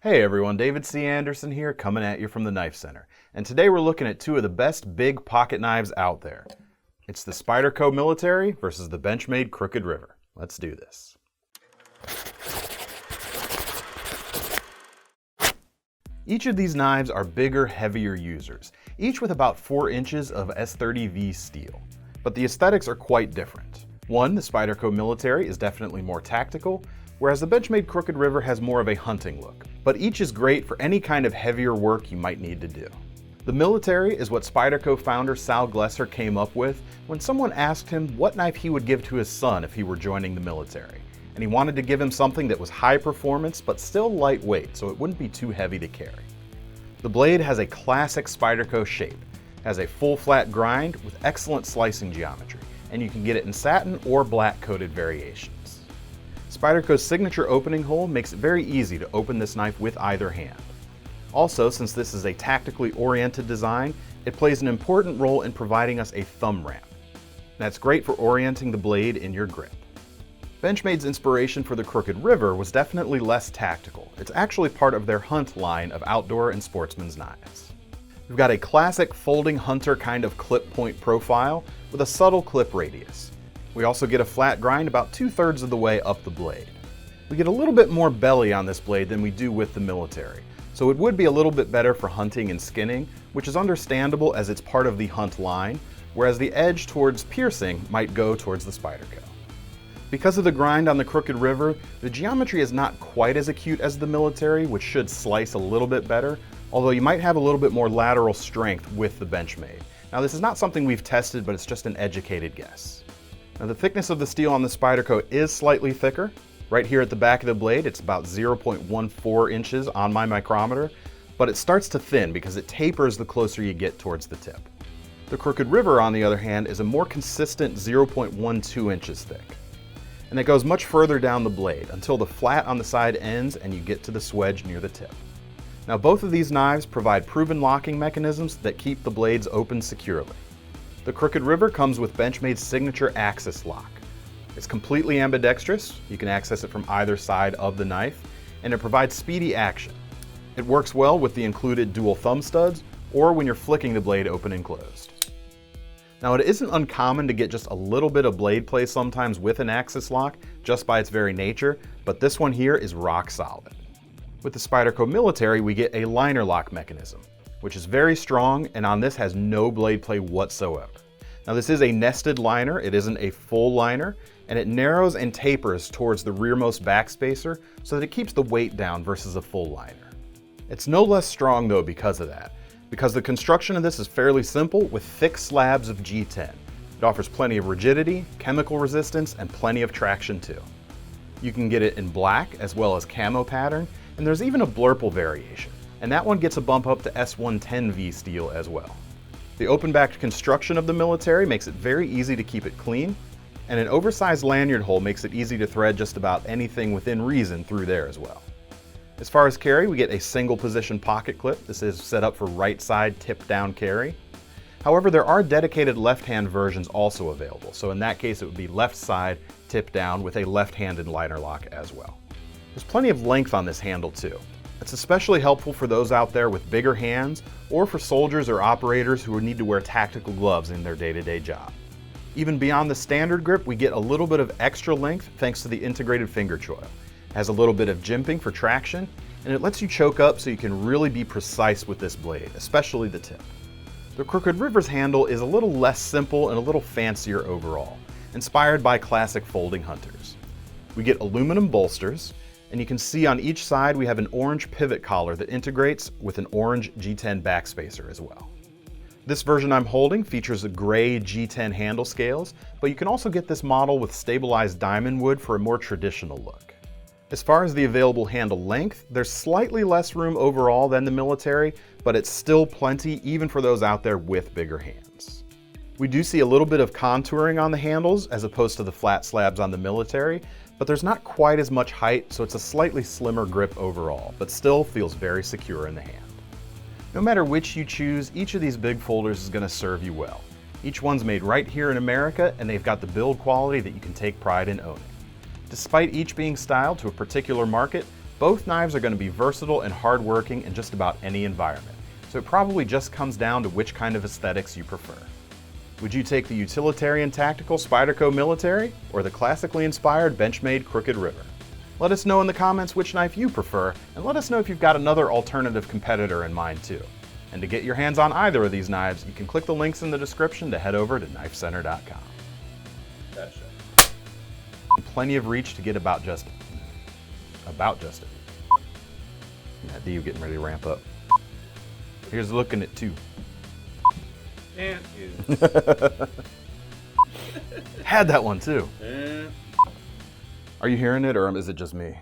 Hey everyone, David C. Anderson here, coming at you from the Knife Center. And today we're looking at two of the best big pocket knives out there. It's the Spyderco Military versus the Benchmade Crooked River. Let's do this. Each of these knives are bigger, heavier users, each with about 4 inches of S30V steel. But the aesthetics are quite different. One, the Spyderco Military, is definitely more tactical, whereas the Benchmade Crooked River has more of a hunting look. But each is great for any kind of heavier work you might need to do. The Military is what Spyderco founder Sal Glesser came up with when someone asked him what knife he would give to his son if he were joining the military. And he wanted to give him something that was high performance but still lightweight, so it wouldn't be too heavy to carry. The blade has a classic Spyderco shape, has a full flat grind with excellent slicing geometry, and you can get it in satin or black coated variations. Spyderco's signature opening hole makes it very easy to open this knife with either hand. Also, since this is a tactically oriented design, it plays an important role in providing us a thumb ramp. That's great for orienting the blade in your grip. Benchmade's inspiration for the Crooked River was definitely less tactical. It's actually part of their Hunt line of outdoor and sportsman's knives. We've got a classic folding hunter kind of clip point profile with a subtle clip radius. We also get a flat grind about 2/3 of the way up the blade. We get a little bit more belly on this blade than we do with the Military, so it would be a little bit better for hunting and skinning, which is understandable as it's part of the Hunt line, whereas the edge towards piercing might go towards the Spyderco. Because of the grind on the Crooked River, the geometry is not quite as acute as the Military, which should slice a little bit better, although you might have a little bit more lateral strength with the Benchmade. Now this is not something we've tested, but it's just an educated guess. Now the thickness of the steel on the Spyderco is slightly thicker. Right here at the back of the blade, it's about 0.14 inches on my micrometer, but it starts to thin because it tapers the closer you get towards the tip. The Crooked River, on the other hand, is a more consistent 0.12 inches thick. And it goes much further down the blade until the flat on the side ends and you get to the swedge near the tip. Now both of these knives provide proven locking mechanisms that keep the blades open securely. The Crooked River comes with Benchmade's signature axis lock. It's completely ambidextrous, you can access it from either side of the knife, and it provides speedy action. It works well with the included dual thumb studs or when you're flicking the blade open and closed. Now it isn't uncommon to get just a little bit of blade play sometimes with an axis lock, just by its very nature, but this one here is rock solid. With the Spyderco Military, we get a liner lock mechanism, which is very strong, and on this has no blade play whatsoever. Now this is a nested liner, it isn't a full liner, and it narrows and tapers towards the rearmost backspacer so that it keeps the weight down versus a full liner. It's no less strong though because of that, because the construction of this is fairly simple with thick slabs of G10. It offers plenty of rigidity, chemical resistance, and plenty of traction too. You can get it in black as well as camo pattern, and there's even a blurple variation, and that one gets a bump up to S110V steel as well. The open-backed construction of the Military makes it very easy to keep it clean, and an oversized lanyard hole makes it easy to thread just about anything within reason through there as well. As far as carry, we get a single position pocket clip. This is set up for right side tip down carry. However, there are dedicated left-hand versions also available, so in that case it would be left side tip down with a left-handed liner lock as well. There's plenty of length on this handle too. It's especially helpful for those out there with bigger hands or for soldiers or operators who need to wear tactical gloves in their day-to-day job. Even beyond the standard grip, we get a little bit of extra length thanks to the integrated finger choil. It has a little bit of jimping for traction, and it lets you choke up so you can really be precise with this blade, especially the tip. The Crooked River's handle is a little less simple and a little fancier overall, inspired by classic folding hunters. We get aluminum bolsters, and you can see on each side we have an orange pivot collar that integrates with an orange G10 backspacer as well. This version I'm holding features a gray G10 handle scales, but you can also get this model with stabilized diamond wood for a more traditional look. As far as the available handle length, there's slightly less room overall than the Military, but it's still plenty even for those out there with bigger hands. We do see a little bit of contouring on the handles as opposed to the flat slabs on the Military, but there's not quite as much height, so it's a slightly slimmer grip overall, but still feels very secure in the hand. No matter which you choose, each of these big folders is going to serve you well. Each one's made right here in America, and they've got the build quality that you can take pride in owning. Despite each being styled to a particular market, Both knives are going to be versatile and hardworking in just about any environment, so it probably just comes down to which kind of aesthetics you prefer. Would you take the utilitarian tactical Spyderco Military or the classically inspired Benchmade Crooked River? Let us know in the comments which knife you prefer, and let us know if you've got another alternative competitor in mind too. And to get your hands on either of these knives, you can click the links in the description to head over to KnifeCenter.com. Gotcha. Plenty of reach to get about just it. Yeah, D getting ready to ramp up. Here's looking at 2. And Had that one too. and Are you hearing it, or is it just me?